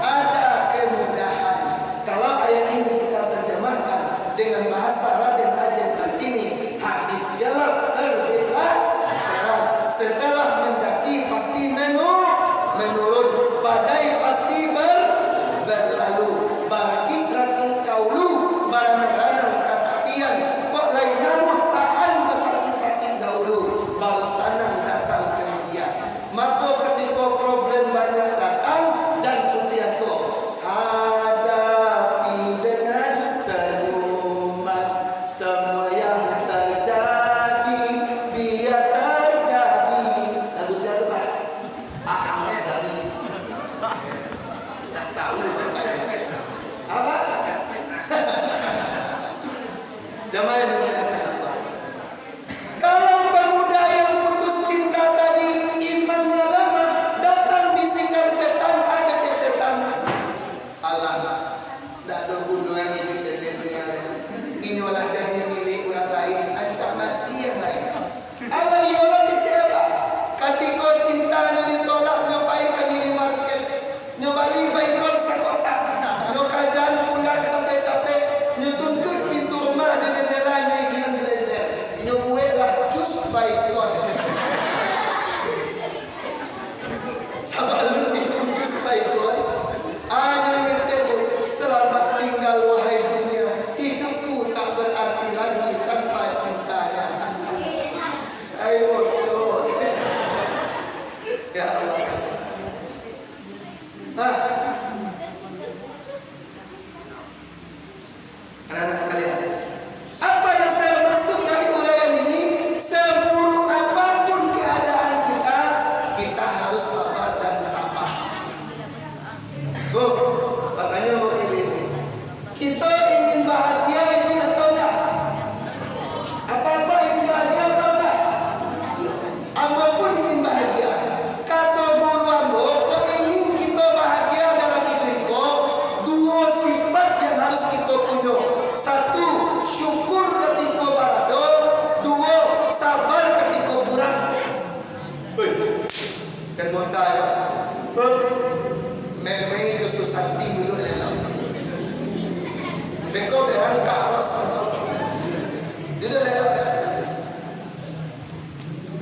Speaker 3: ada kemudahan. Kalau ayat ini kita terjemahkan dengan bahasa Raden Ajeng Kartini, habis gelap terbitlah terang. Setelah mendaki pasti menurun, badai pasti berlalu. Baraki rati kaulu, barang-barang katapian, kok lain namun tahan besaking-saking dahulu, baru sanang datang kemudian. Maka ketika problem banyak datang, jangan biasa hadapi dengan senyuman. Semua yang terjadi biar terjadi. Lagu siapa Pak? Ahmad Dhani. Tak tahu apa? Jamaah yang dimuliakan Allah. Kalau pemuda yang putus cinta tadi imannya lemah, datang bisikan setan, agak setan. Allah, dah ada gunungan ini dan dunia lain. Ini olah jadi milik orang lain, ancam mati yang lain. Allah yola kecewa. Ketika cintanya ditolak, nyobai ke minimarket, nyobai baikon sekota, nyokajan pulang capek-capek, nyotuntut pintu rumah dengan jendelanya yang gelender, nyobuelah jus baikon. Sebelum minum jus baikon, ada ngecewa, selamat tinggal wahai dunia, hidupku tak berarti lagi tanpa cintanya. Ayo cowok. Ya Allah. Anak-anak sekalian, apa yang saya maksud dari uraian ini? Seburuk apapun keadaan kita, kita harus sabar dan tabah. Bu, katanya Bu ini, kita ingin bahagia ini atau enggak? Apa-apa ingin bahagia atau enggak? Amba pun ingin bahagia. Kata guru Ambo, kau ingin kita bahagia dalam hidup kau, 2 sifat yang harus kita punya. 1, syukur ketika barado. 2, sabar ketika kurang. Kan montar. Santi dulu elok. Beko berangkat aros. Dulu elok.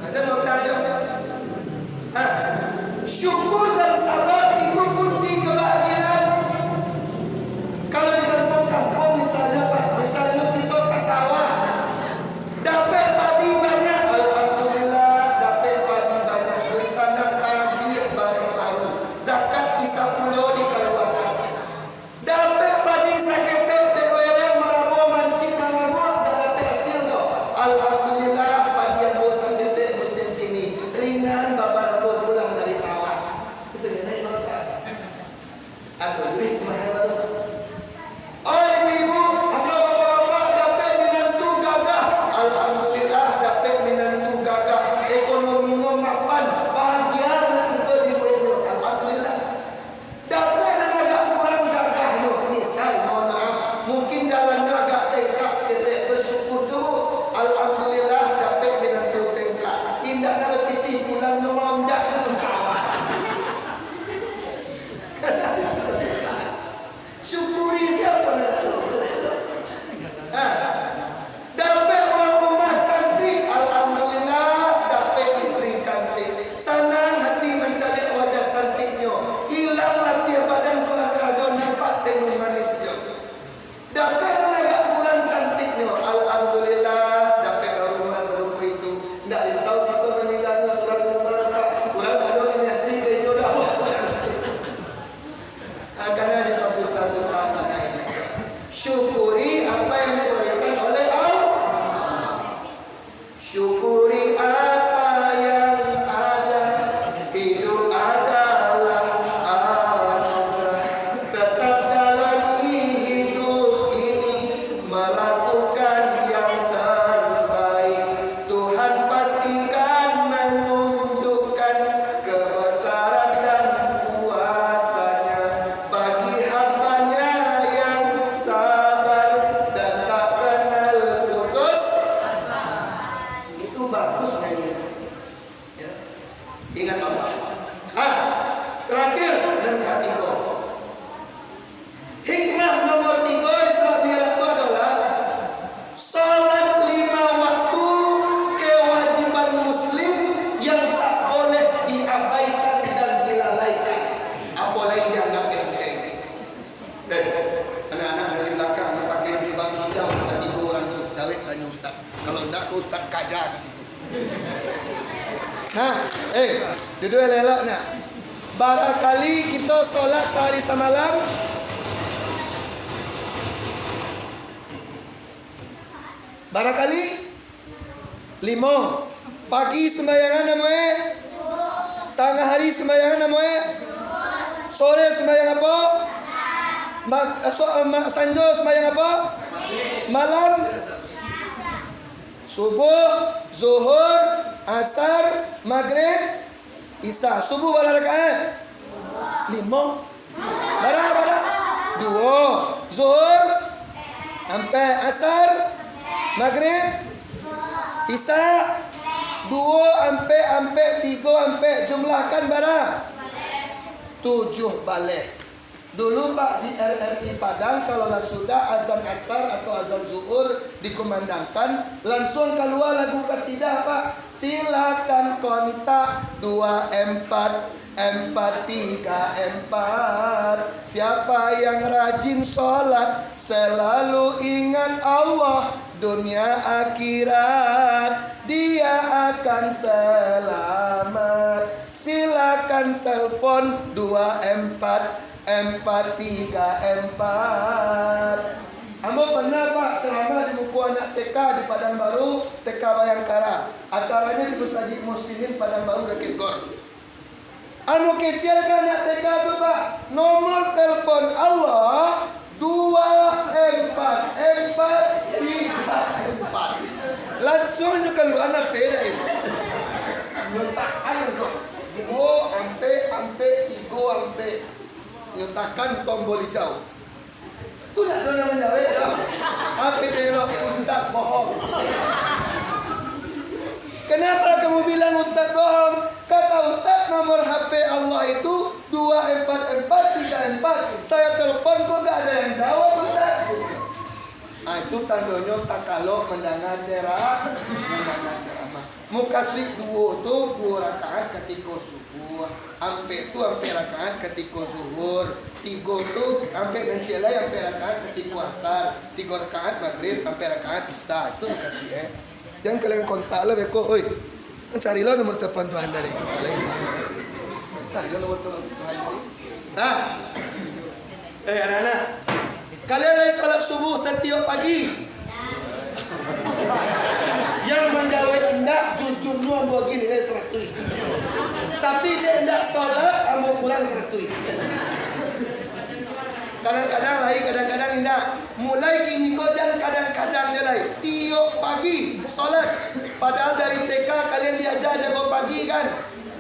Speaker 3: Ada mau tanya? Syukur dan sabar itu kunci kebahagiaan. Kalau di kampung-kampung misalnya Pak, misalnya kita ke sawah, dapat padi banyak, alhamdulillah, dapat padi banyak. Di sana tadi barang baru, zakat bisa pulau dikeluarkan. Dapat padi saketek dewereng merabo mancing ngarap dan dapat hasil tu. Alhamdulillah padi yang bosan cetek musim kini ringan bapak rabo pulang dari sawah. Bisa naik mana tak? Atau duit mahal baru. Oh ibu-ibu atau bapak-bapak dapat menantu gagah. Alhamdulillah dapat menantu gagah. Ekonomi mapan bahagia kita di rumah. Alhamdulillah. Dapat agak kurang gagah no. Misal mohon maaf, mungkin jalannya agak tengkak sedikit, bersyukur tu. Alhamdulillah dapat menantu tengkak. Indah nak pitih pulang no lonjak tu kawan. Syukuri siapa nak dapat orang rumah cantik, alhamdulillah dapat isteri cantik. Senang hati mencari wajah cantiknya. Hilang latih badan pulang ke adon nampak senyum manisnya. Dapat agak kurang cantiknya, alhamdulillah dapat rumah serupa itu. Tidak risau kita meninggal surat neraka. Kurang adon hati ke itu dah buat karena ada susah-susah pada ini. Syukuri apa yang diberikan oleh Allah. Syukuri apa yang ada. Hidup adalah anugerah. Tetap jalani hidup ini, melakukan yang terbaik. Tuhan pastikan menunjukkan kebesaran dan kuasanya bagi hambanya yang sabar dan tak kenal putus asa. Itu bagus mainnya. Ya. Ingat Allah. Terakhir dan ketiga. Hikmah nomor 3 Islam itu adalah salat 5 waktu kewajiban muslim yang tak boleh diabaikan dan dilalaikan. Apalagi dianggap enteng. Anak-anak dari belakang yang pakai jilbab hijau ada 3 orang tu, calik tanya ustaz. Kalau enggak tu ustaz kajar ke situ. Duduk elok nak. Barangkali kita solat sehari semalam. Barangkali 5. Pagi sembayangan namanya? Tengah hari sembayangan namanya? Sore sembayang apa? Sanjo sembayang apa? Malam? Subuh, zuhur, asar, maghrib, isya. Subuh berapa rakaat? 5. Berapa? 2. Zuhur, sampai asar, maghrib, isya. 2 sampai 3 sampai jumlahkan berapa? 7 balik. Dulu Pak di RRI Padang kalau sudah azan asar atau azan zuhur dikumandangkan, langsung keluar lagu kasidah Pak. Silakan kontak 244344. Siapa yang rajin sholat selalu ingat Allah, dunia akhirat dia akan selamat. Silakan telepon 244344. Ambo pernah Pak selama di buku anak TK di Padang Baru, TK Bayangkara. Acaranya di Pusadi Muslimin Padang Baru Dekat Gor. Anu kecil kan anak TK itu Pak, nomor telepon Allah 244344. Langsung juga lu anak beda itu. Nyontakan langsung. 2 sampai 3 sampai nyontakan tombol hijau. Itu nak ada namanya dah. Aku tengok ustaz bohong. Kenapa kamu bilang ustaz bohong? Kata ustaz nomor HP Allah itu 244344. Itu tandanya tak kalau mendengar ceramah. Muka sih dua rakaat ketika subuh, ampe tu ampe rakaat ketika zuhur, 3 tu ampe nanti lagi ampe rakaat ketika asar, 3 rakaat maghrib ampe rakaat isya. Itu kasih Jangan kalian kontak lah beko, oi. Carilah nomor telepon Tuhan dari. Carilah nomor telepon Tuhan dari. Nah, anak-anak, kalian lagi salat subuh setiap pagi. Yang menjawab indah jujur lu ambo gini dia 100. Tapi dia tidak salat ambo kurang 100. Kadang-kadang indah. Mulai kini kau dan kadang-kadang dia lain. Tiap pagi salat. Padahal dari TK kalian diajar jago pagi kan.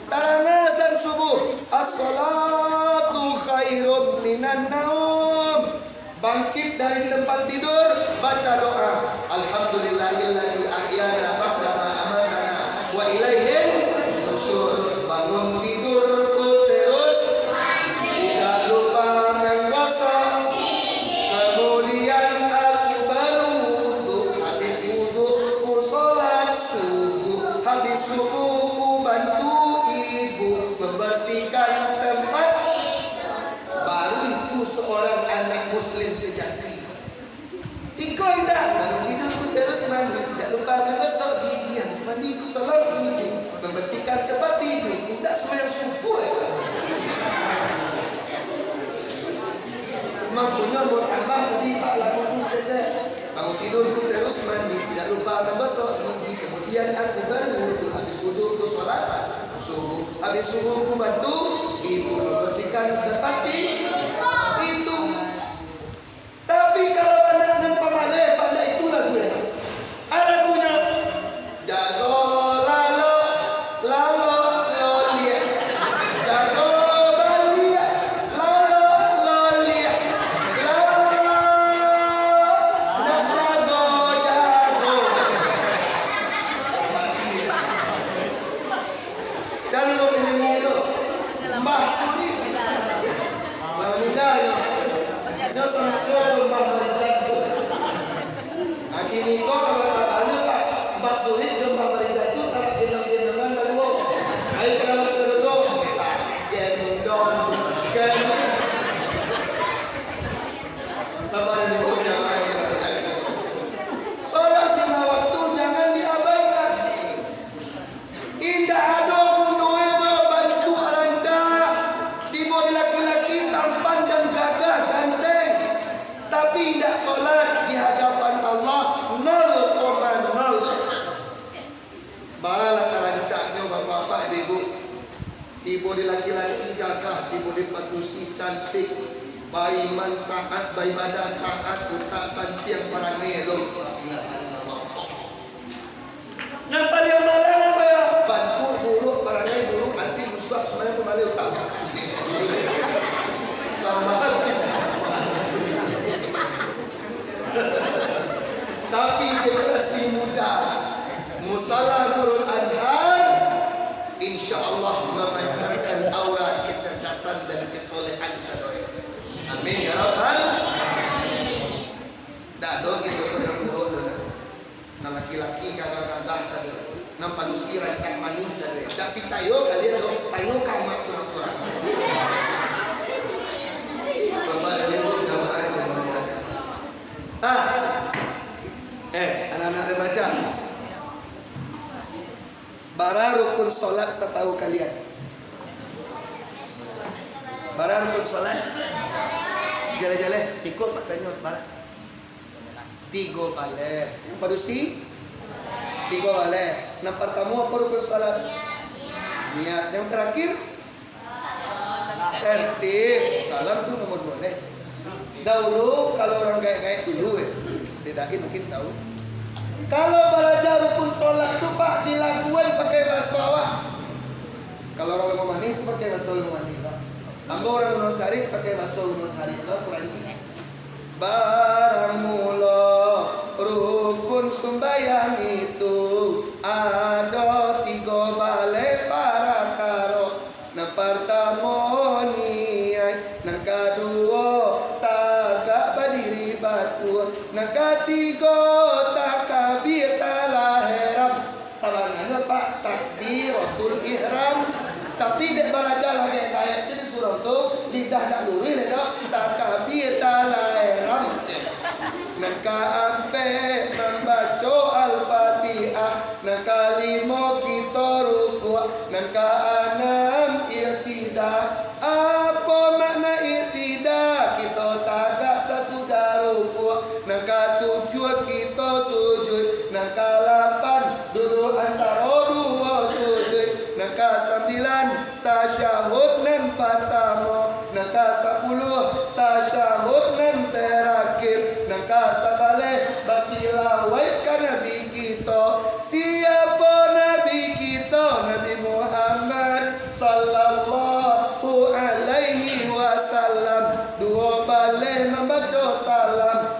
Speaker 3: Tarangasan subuh. As-salatu khairun minan naum. Bangkit dari tempat tidur, baca doa. Alhamdulillahilladzi ahyana ba'da ma amatana wa ilaihin nusyur. Bangun tidurku terus, tidak lupa menggosok. Kemudian aku baru wudu. Habis wuduku sholat subuh. Habis subuhku bantu ibu membersihkan tempat. Baru itu seorang anak muslim sejati. Engkau indah, bangun tidurku terus mandi, tidak lupa menggosok gigi. Habis mandiku tolong ibu membersihkan tempat tidur. Tidak semua yang subuh. Mampunya buat tambah tadi Pak Lakukus kata, bangun tidurku terus mandi, tidak lupa menggosok gigi. Kemudian aku baru habis wuduku sholat subuh. Habis subuhku bantu ibu membersihkan tempat tidur. Itu. Tapi kalau anak dan pemale pada itu lagu ya. Ada punya jago lalo lolia. Jago balia lalo lolia. Lalo dan jago. Siapa mau menyanyi itu? Mbah Suri. Laminanya. Dia sama-sama Mbah Marijatu. Akhirnya kau kabar-kabarnya Pak. Mbah Suri dan Mbah Marijatu tak jenang-jenangan dan wow. Ayo ke dalam sedekah. Tak gendong. Bapak dan Ibu jamaah yang berbahagia. Salat 5 waktu jangan diabaikan. Indah ada bunuhnya bantu arancak. Tiba laki-laki tampan dan gagah ganteng. Tapi tidak solat di hadapan Allah 0,0. Baralah arancaknya bapak-bapak ibu. Tiba laki-laki gagah, tiba padusi cantik. Bayi mantaat, bayi badan taat, utak santiang para melong. Nampak yang malang apa ya? Bantu buruk, perangai buruk, anti musuh semuanya kembali utama. Tambahan kita. Tapi generasi muda, musala Nurul Anhar, insya Allah memancarkan aura kecerdasan dan kesolehan saudara. Amin ya Rabbal. Dah dong gitu orang buruk dong. Nah laki-laki kadang-kadang saudara nampak lusi rancak manis saudara. Tak percaya kalian dong tanya kamak surah-surah. Bapak dan Ibu jamaah yang berbahagia. Anak-anak remaja. Bara rukun solat setahu kalian. Bara rukun solat. Jale-jale ikut Pak tanya bara. 3 balik. Yang padusi 3 balik. Yang pertama apa rukun salat? Niat. Yang terakhir tertib. Salam tu nomor 2 deh. Dahulu kalau orang gaya-gaya dulu bedain mungkin tahu. Kalau belajar rukun salat tu Pak dilakukan pakai bahasa awak. Kalau orang Lumani itu pakai bahasa Lumani Pak. Ambo orang Gunung Sari pakai bahasa Gunung Sari. Kalau Quran barang mula rukun sembahyang itu ada 3 balai para karo. Nang pertama niat, nang kedua tagak berdiri batu, nang ketiga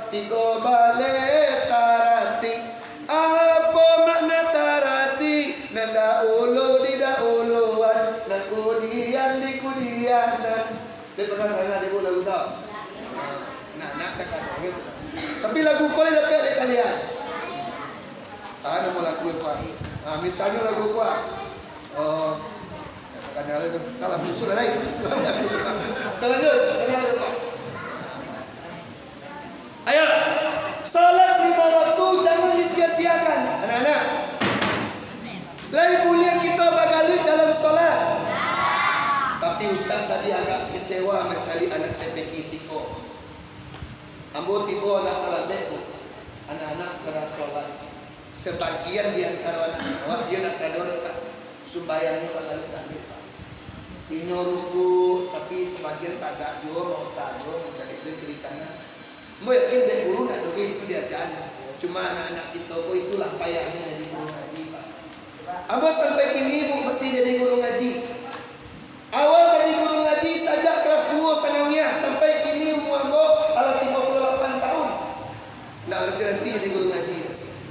Speaker 3: Tiko bale tarati. Apa makna tarati? Nanda ulu di dahuluan, na kudian di kudianan. Dia pernah dengar ibu lagu tak? Nah, nak tekan gitu. Tapi lagu boleh dapat ada kalian. Ada mau lagu apa? Misalnya lagu apa? Oh, katakan ada tu. Kalau sudah lain. Kalau lanjut. Ayo, salat 5 waktu jangan disia-siakan, anak-anak. Lai mulia kita bagalut dalam salat. Tapi ustaz tadi agak kecewa mencari anak TPK Siko. Ambo tiba agak terlambat. Anak-anak sedang salat. Sebagian di antara anak-anak dia nak sadar tak sembahyangnya bagalut tak. Ini ruku tapi sebagian tak agak jor, tak jor mencari kiri kanan. Mau yakin dari guru nak doge itu dia jalan. Cuma anak-anak kita kok itulah payahnya dari guru ngaji Pak. Abah sampai kini bu masih jadi guru ngaji. Awal dari guru ngaji saja kelas 2 sanawiyah sampai kini umur Abah ala 58 tahun. Nak berhenti jadi guru ngaji.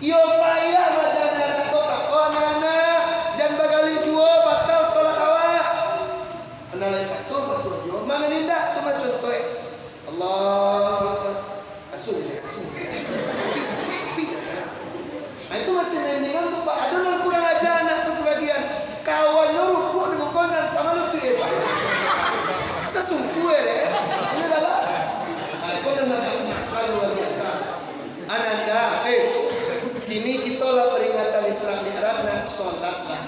Speaker 3: Yo payah macam anak kok anak jangan bagali dua batal salat awak. Kenal betul yo. Mana nindak tu macam contoh. Allah sepi. Itu masih mendingan tu Pak. Ada orang kurang ajar anak tu sebagian. Kawan lu rukuk di muka dan sama lu tu Pak. Kita sungguh Ini adalah. Aku dah nakal luar biasa. Ananda, kini kita lah peringatan Isra Mi'raj nak solat lah.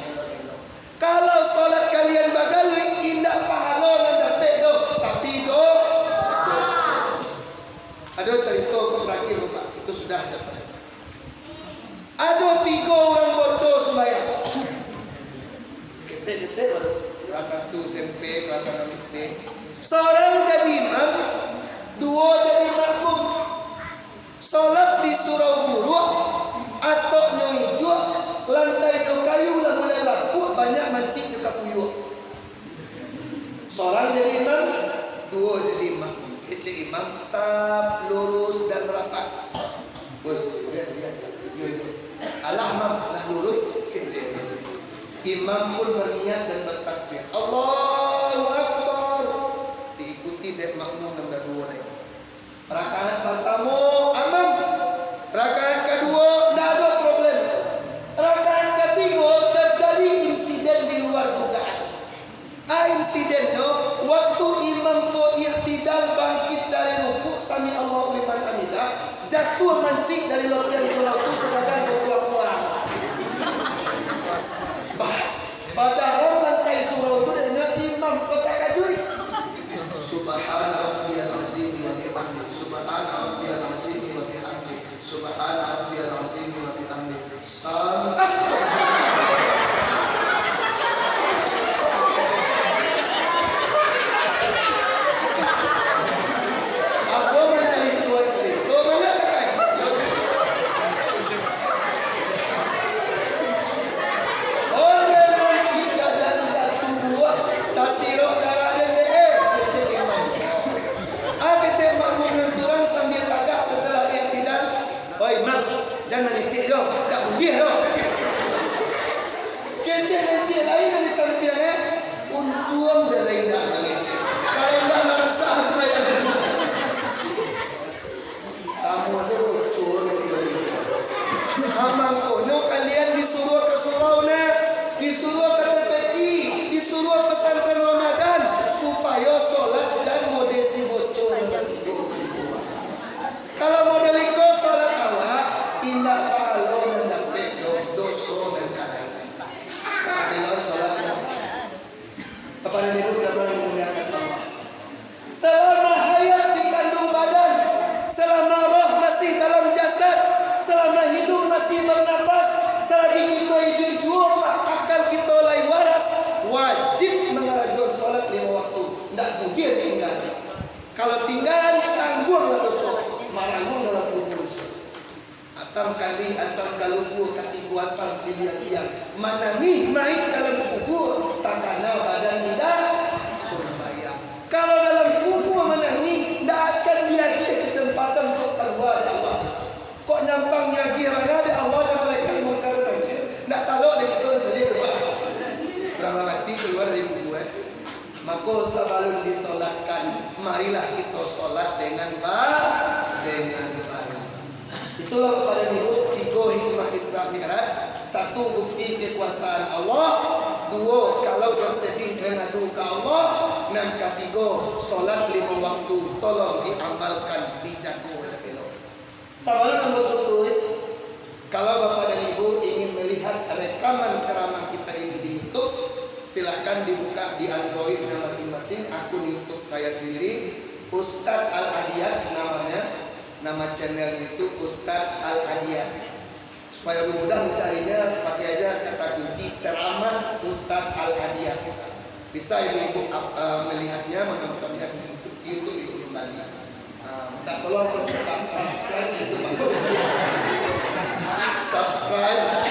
Speaker 3: Kalau solat kalian bagalui indah pahala dan dapat doh, tapi doh. Ada cerita terakhir Pak, itu sudah siapa? Ada 3 orang bocor sembahyang. Ketek baru kelas 1 SMP, kelas 6 SD. Seorang jadi imam, 2 jadi makmum. Salat di surau buruk atau nyoijuk, lantai tu kayu lah mulai laku, banyak mancing dekat puyuh. Seorang jadi imam, 2 jadi makmum. Kecil imam sab lurus dan rapat. Allah lah lurus kecil. Imam pun berniat dan bertakbir. Allahu Akbar. Diikuti dari makmum dan dua lagi. Rakaat pertama aman. Rakaat kedua tidak ada problem. Rakaat ketiga terjadi insiden di luar dugaan. Insidennya waktu imam tu i'tidal bangkit dari rukuk sami Allahu liman hamidah, jatuh mancing dari lotian surau itu sedangkan berkuah-kuah. Padahal lantai surau itu dengan imam kota kajui. Subhana rabbiyal azim wa bihamdi. Subhana rabbiyal azim wa bihamdi. Subhana rabbiyal azim wa bihamdi. Jangan ngecek dong, tak boleh dong. Kecek lain dari sampingnya, untung dia lain tak ngecek. Kalau tak langsung semuanya. Sama saya bocor ketika. Amang kono kalian disuruh ke surau disuruh ke TPK, disuruh pesantren Ramadan supaya solat dan modesi bocor. Kalau model iko solat awak indah pahala dan dapat dosa dan kadang. Bila solatnya kepada itu tidak boleh memuliakan Allah. Selama hayat di kandung badan, selama roh masih dalam jasad, selama hidup masih bernafas, selagi kita hidup akal kita lai waras, wajib mengerjakan solat 5 waktu. Tidak boleh tinggal. Kalau tinggal tangguhlah dosa. Marangun dalam kubur. Asam kali, asam kalungku, katiku asam siliang-liang. Mana ni main dalam kubur, tak kenal badan tidak sembahyang. Kalau dalam kubur mana ni, tidak akan dia kesempatan untuk keluar sholat dengan baik. Itulah pada ibu 3 hikmah Isra Mi'raj. 1, bukti kekuasaan Allah. 2, kalau bersedih mengadu ke Allah. 6, 3, sholat 5 waktu tolong diamalkan, dijaga. Sebelum membentuk duit, kalau Bapak dan Ibu ingin melihat rekaman ceramah kita ini di YouTube, silahkan dibuka di Android masing-masing akun YouTube saya sendiri, Ustadz Al-Adiyat namanya. Nama channel itu Ustadz Al-Adiyat. Supaya lebih mudah mencarinya, pakai aja kata kunci ceramah Ustadz Al-Adiyat. Bisa ibu-ibu melihatnya, menontonnya di YouTube itu kembali. Minta tolong cetak subscribe itu Subscribe